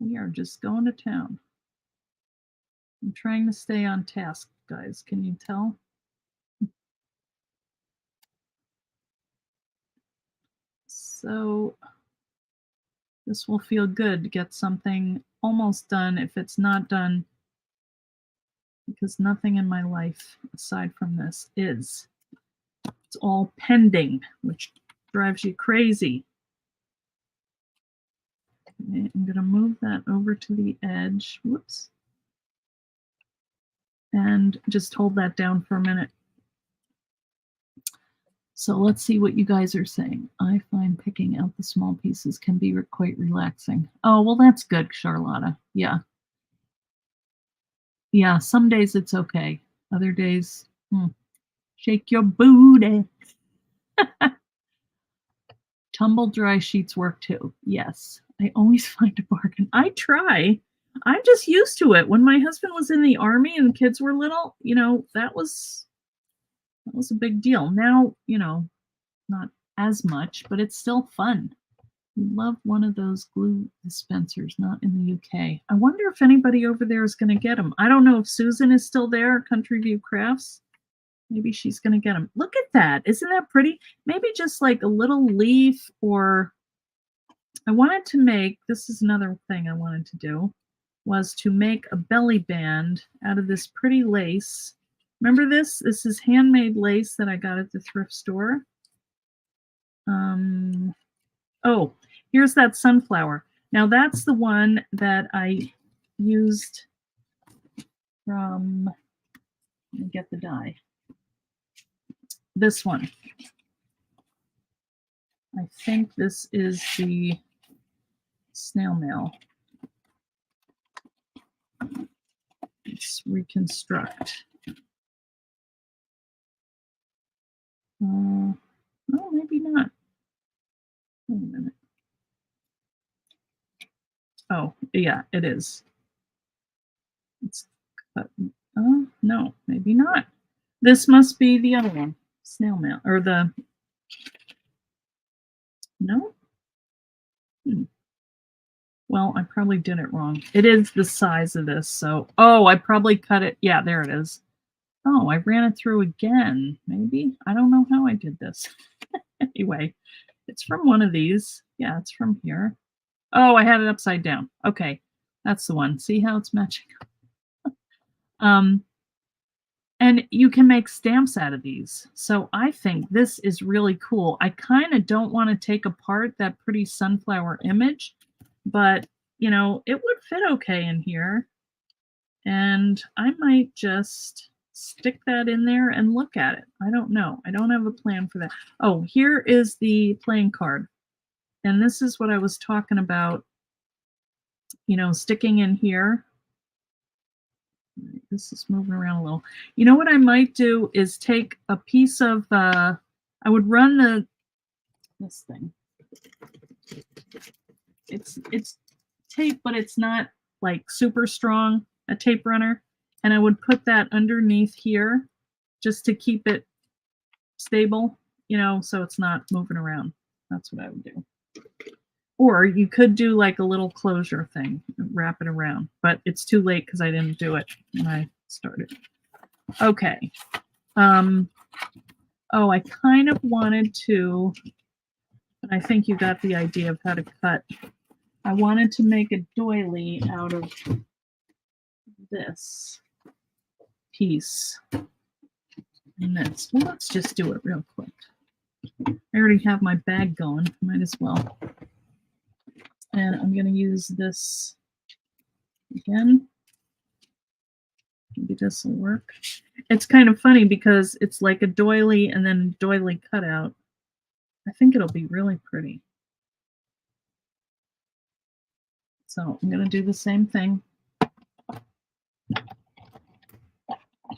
we are just going to town. I'm trying to stay on task, guys. Can you tell? So this will feel good to get something almost done if it's not done, because nothing in my life aside from this is. It's all pending, which drives you crazy. Okay, I'm going to move that over to the edge. Whoops. And just hold that down for a minute. So let's see what you guys are saying. I find picking out the small pieces can be quite relaxing. Oh, well, that's good, Charlotta. Yeah. Yeah, some days it's okay. Other days, shake your booty. Tumble dry sheets work too. Yes, I always find a bargain. I try. I'm just used to it. When my husband was in the army and the kids were little, you know, that was a big deal. Now, you know, not as much, but it's still fun. Love one of those glue dispensers, not in the UK. I wonder if anybody over there is going to get them. I don't know if Susan is still there, Country View Crafts. Maybe she's going to get them. Look at that. Isn't that pretty? Maybe just like a little leaf, or I wanted to make, this is another thing I wanted to do, was to make a belly band out of this pretty lace. Remember this? This is handmade lace that I got at the thrift store. Oh, here's that sunflower. Now that's the one that I used from, let me get the die. This one. I think this is the snail mail. Let's reconstruct. No, maybe not. Wait a minute. Oh, yeah, it is. It's no, maybe not. This must be the other one. Snail mail, or the, no? Well, I probably did it wrong. It is the size of this, so, oh, I probably cut it. Yeah, there it is. Oh, I ran it through again, maybe? I don't know how I did this. Anyway, it's from one of these. Yeah, it's from here. Oh, I had it upside down. Okay, that's the one. See how it's matching? And you can make stamps out of these. So I think this is really cool. I kind of don't want to take apart that pretty sunflower image, but, you know, it would fit okay in here. And I might just stick that in there and look at it. I don't know. I don't have a plan for that. Oh, here is the playing card. And this is what I was talking about, you know, sticking in here. This is moving around a little. You know what I might do is take a piece of, I would run this thing. It's tape, but it's not like super strong. a tape runner, and I would put that underneath here just to keep it stable, you know, so it's not moving around. That's what I would do. Or you could do like a little closure thing, wrap it around, but it's too late because I didn't do it when I started. Okay. Oh, I kind of wanted to, but I think you got the idea of how to cut. I wanted to make a doily out of this piece and this. Well, let's just do it real quick. I already have my bag going, might as well. And I'm going to use this again. Maybe this will work. It's kind of funny because it's like a doily and then doily cutout. I think it'll be really pretty. So I'm going to do the same thing.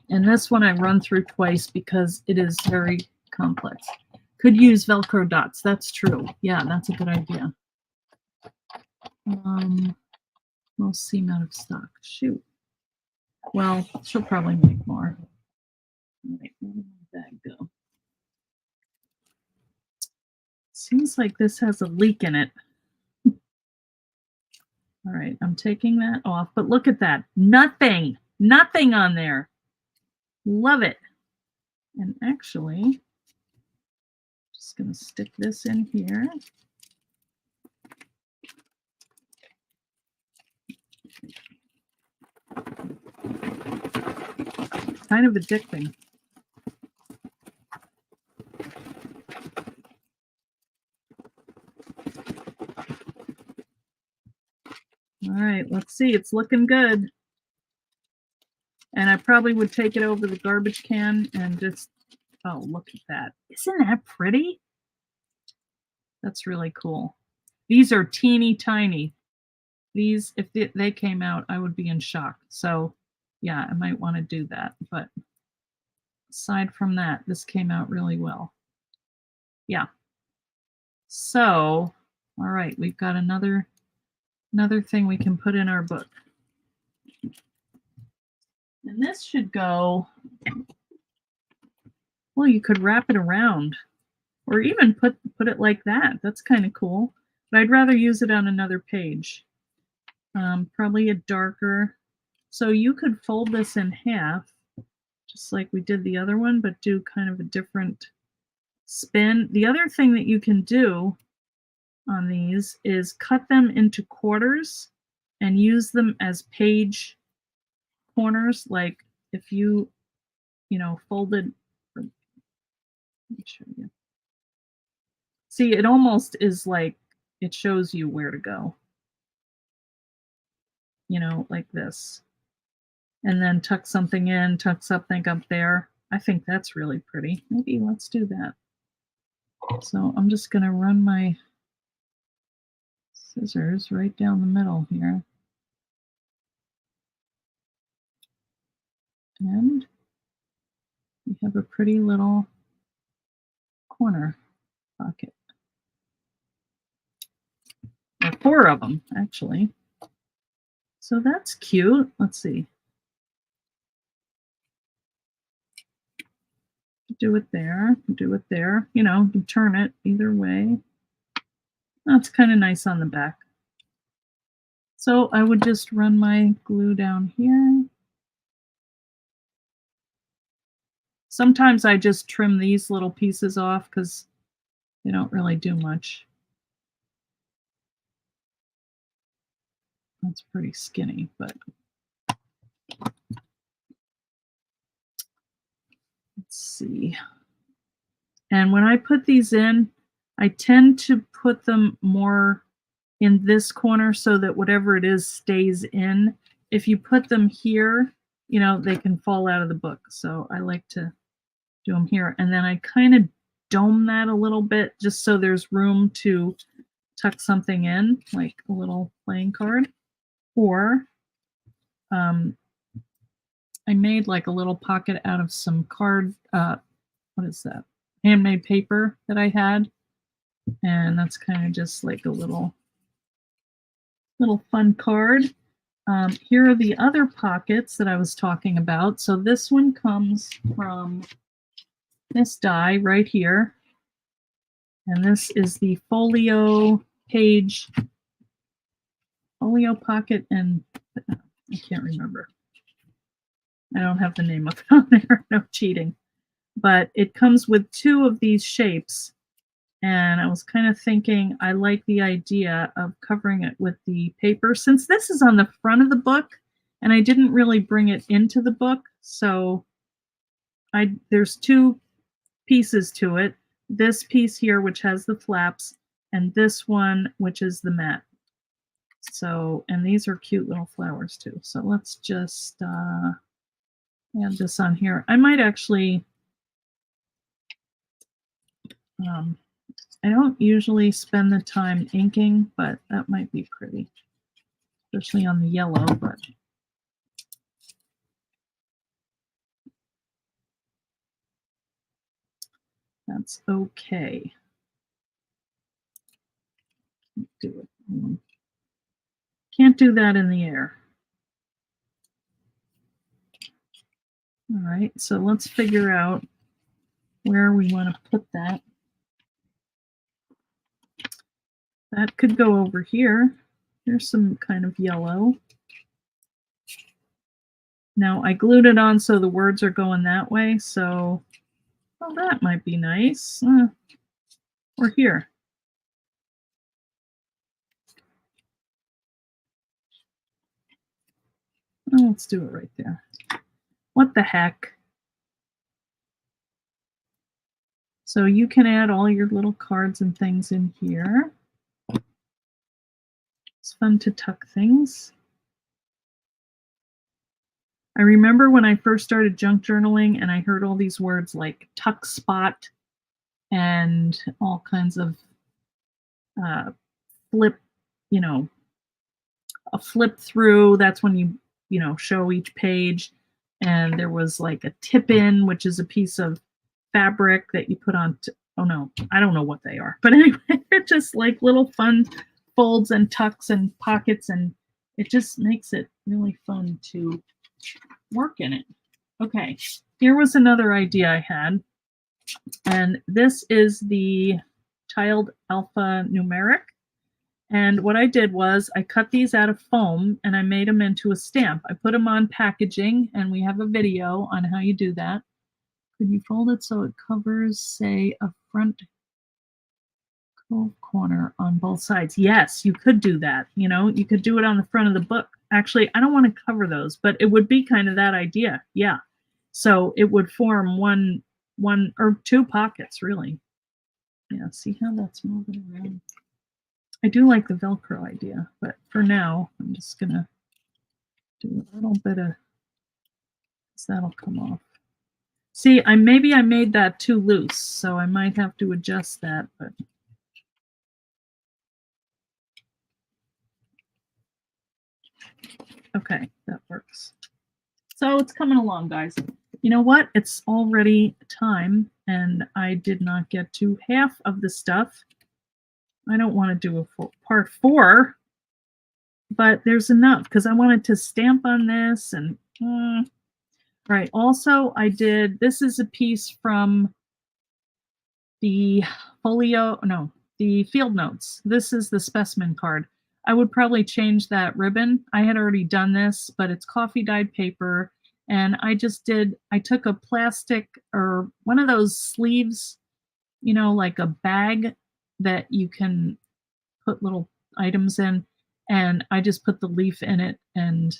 And this one I run through twice because it is very complex. Could use Velcro dots. That's true. Yeah, that's a good idea. Most seem out of stock. Shoot. Well, she'll probably make more. All right, where did my bag go? Seems like this has a leak in it. All right, I'm taking that off, but look at that. Nothing on there. Love it. And actually, just going to stick this in here. Kind of addicting. All right, let's see. It's looking good. And I probably would take it over the garbage can and just, oh, look at that. Isn't that pretty? That's really cool. These are teeny tiny. These, if they came out, I would be in shock. So yeah, I might want to do that. But aside from that, this came out really well. Yeah. So, all right, we've got another thing we can put in our book. And this should go, well, you could wrap it around or even put it like that. That's kind of cool. But I'd rather use it on another page. Probably a darker. So you could fold this in half, just like we did the other one, but do kind of a different spin. The other thing that you can do on these is cut them into quarters and use them as page corners. Like if you folded, let me show you. See, it almost is like it shows you where to go, like this. And then tuck something in, tuck something up there. I think that's really pretty. Maybe let's do that. So I'm just going to run my scissors right down the middle here. And we have a pretty little corner pocket. Or 4 of them, actually. So that's cute. Let's see. Do it there, do it there. You turn it either way. That's kind of nice on the back. So I would just run my glue down here. Sometimes I just trim these little pieces off because they don't really do much. That's pretty skinny, but let's see. And when I put these in, I tend to put them more in this corner so that whatever it is stays in. If you put them here, they can fall out of the book. So I like to do them here. And then I kind of dome that a little bit just so there's room to tuck something in, like a little playing card. Or I made like a little pocket out of some card, what is that? Handmade paper that I had. And that's kind of just like a little fun card. Here are the other pockets that I was talking about. So this one comes from this die right here. And this is the folio page, folio pocket, and I can't remember. I don't have the name of it on there, no cheating. But it comes with two of these shapes. And I was kind of thinking I like the idea of covering it with the paper. Since this is on the front of the book, and I didn't really bring it into the book, so there's two pieces to it. This piece here, which has the flaps, and this one, which is the mat. So, and these are cute little flowers too. So let's just add this on here. I might actually, I don't usually spend the time inking, but that might be pretty, especially on the yellow, but that's okay. Can't do it. Can't do that in the air. All right, so let's figure out where we want to put that. That could go over here. There's some kind of yellow. Now I glued it on so the words are going that way, so well, that might be nice. Or here. Oh, let's do it right there. What the heck? So you can add all your little cards and things in here. It's fun to tuck things. I remember when I first started junk journaling and I heard all these words like tuck spot and all kinds of flip, you know, a flip through. That's when you know, show each page. And there was like a tip in, which is a piece of fabric that you put on. Oh no, I don't know what they are. But anyway, they're just like little fun folds and tucks and pockets. And it just makes it really fun to work in it. Okay, here was another idea I had. And this is the tiled alpha numeric. And what I did was I cut these out of foam and I made them into a stamp. I put them on packaging, and we have a video on how you do that. Could you fold it so it covers, say, a front corner on both sides? Yes, you could do that. You know, you could do it on the front of the book. Actually, I don't want to cover those, but it would be kind of that idea. Yeah. So it would form one or two pockets, really. Yeah, see how that's moving around? I do like the Velcro idea, but for now, I'm just going to do a little bit of, so that'll come off. See, maybe I made that too loose, so I might have to adjust that, but okay, that works. So it's coming along, guys. You know what? It's already time, and I did not get to half of the stuff. I don't want to do a full part 4, but there's enough because I wanted to stamp on this and right. Also, I did, this is a piece from the the field notes. This is the specimen card. I would probably change that ribbon. I had already done this, but it's coffee dyed paper. And I took a plastic or one of those sleeves, you know, like a bag that you can put little items in. And I just put the leaf in it and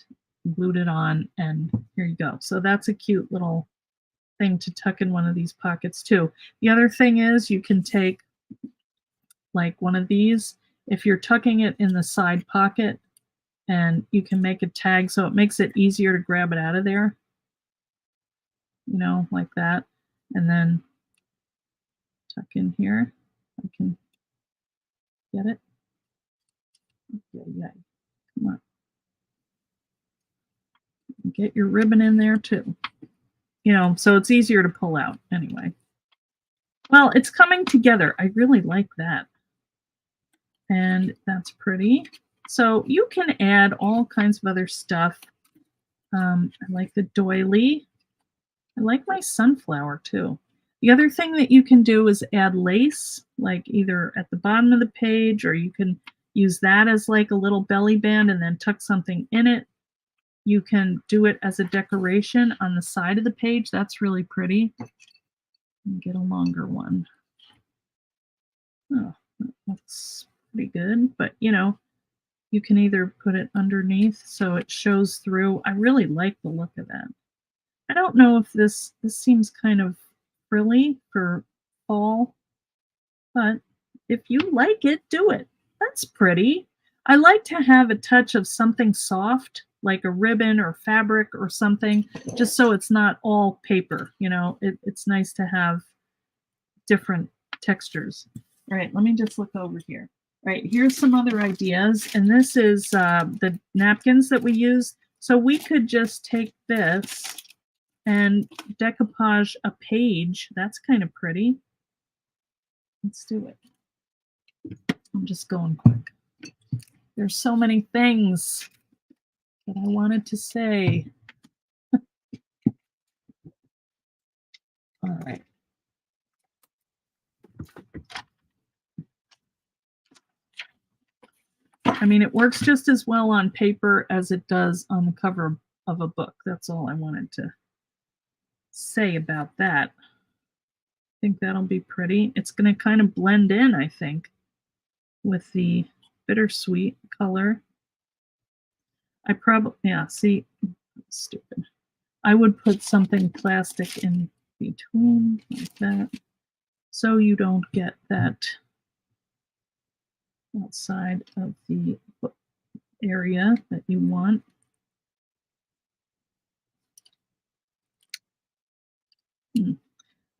glued it on, and here you go. So that's a cute little thing to tuck in one of these pockets too. The other thing is you can take like one of these, if you're tucking it in the side pocket, and you can make a tag so it makes it easier to grab it out of there, you know, like that. And then tuck in here. I can get it. Yeah. Come on. Get your ribbon in there too. You know, so it's easier to pull out anyway. Well, it's coming together. I really like that. And that's pretty. So you can add all kinds of other stuff. I like the doily. I like my sunflower too. The other thing that you can do is add lace, like either at the bottom of the page, or you can use that as like a little belly band and then tuck something in it. You can do it as a decoration on the side of the page. That's really pretty. Get a longer one. Oh, that looks pretty good, but you know, you can either put it underneath so it shows through. I really like the look of that. I don't know if this seems kind of frilly for fall, but if you like it, do it. That's pretty. I like to have a touch of something soft, like a ribbon or fabric or something, just so it's not all paper. You know, it's nice to have different textures. All right, let me just look over here. All right, here's some other ideas, and this is the napkins that we use. So we could just take this and decoupage a page. That's kind of pretty. Let's do it. I'm just going quick. There's so many things that I wanted to say. All right. I mean, it works just as well on paper as it does on the cover of a book. That's all I wanted to say about that. I think that'll be pretty. It's going to kind of blend in, I think, with the bittersweet color. I probably, yeah, see, stupid. I would put something plastic in between like that so you don't get that outside of the area that you want.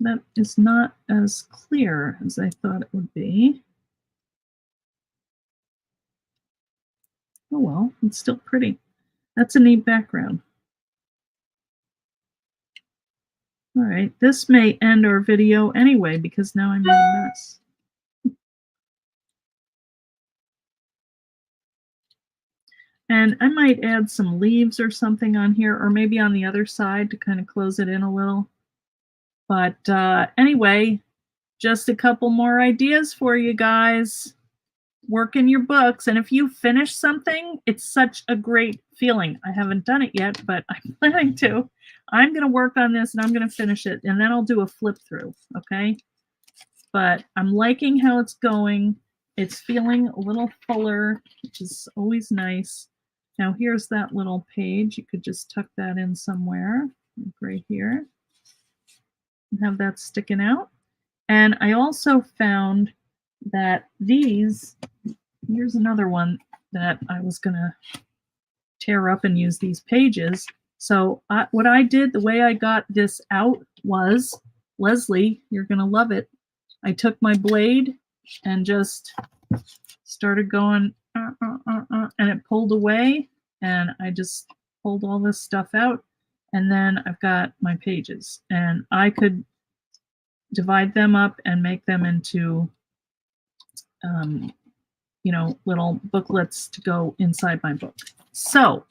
That is not as clear as I thought it would be. Oh well, it's still pretty. That's a neat background. All right, this may end our video anyway because now I'm in a mess. And I might add some leaves or something on here, or maybe on the other side to kind of close it in a little. But anyway, just a couple more ideas for you guys. Work in your books, and if you finish something, it's such a great feeling. I haven't done it yet, but I'm planning to. I'm going to work on this, and I'm going to finish it, and then I'll do a flip through, okay? But I'm liking how it's going. It's feeling a little fuller, which is always nice. Now here's that little page. You could just tuck that in somewhere, like right here, and have that sticking out. And I also found that these, here's another one that I was going to tear up and use these pages. So what I did, the way I got this out was, Leslie, you're going to love it. I took my blade and just started going, and it pulled away, and I just pulled all this stuff out, and then I've got my pages, and I could divide them up and make them into you know, little booklets to go inside my book. So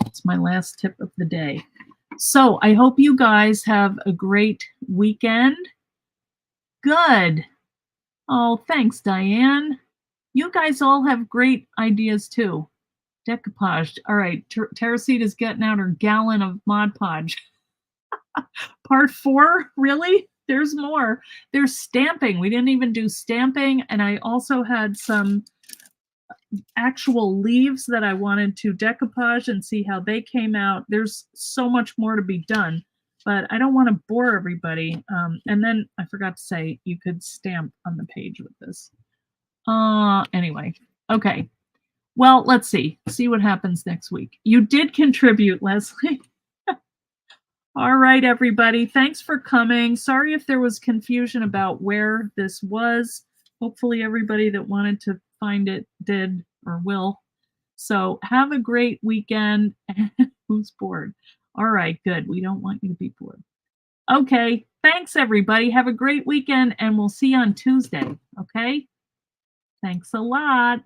it's my last tip of the day. So I hope you guys have a great weekend. Good. Oh, thanks, Diane. You guys all have great ideas too. Decoupage. All right, Teresita is getting out her gallon of Mod Podge. Part 4? Really? There's more. There's stamping. We didn't even do stamping, and I also had some actual leaves that I wanted to decoupage and see how they came out. There's so much more to be done, but I don't want to bore everybody. And then I forgot to say you could stamp on the page with this. Anyway, okay. Well, let's see what happens next week. You did contribute, Leslie. All right, everybody. Thanks for coming. Sorry if there was confusion about where this was. Hopefully everybody that wanted to find it did or will. So have a great weekend. Who's bored? All right, good. We don't want you to be bored. Okay, thanks everybody. Have a great weekend, and we'll see you on Tuesday. Okay? Thanks a lot.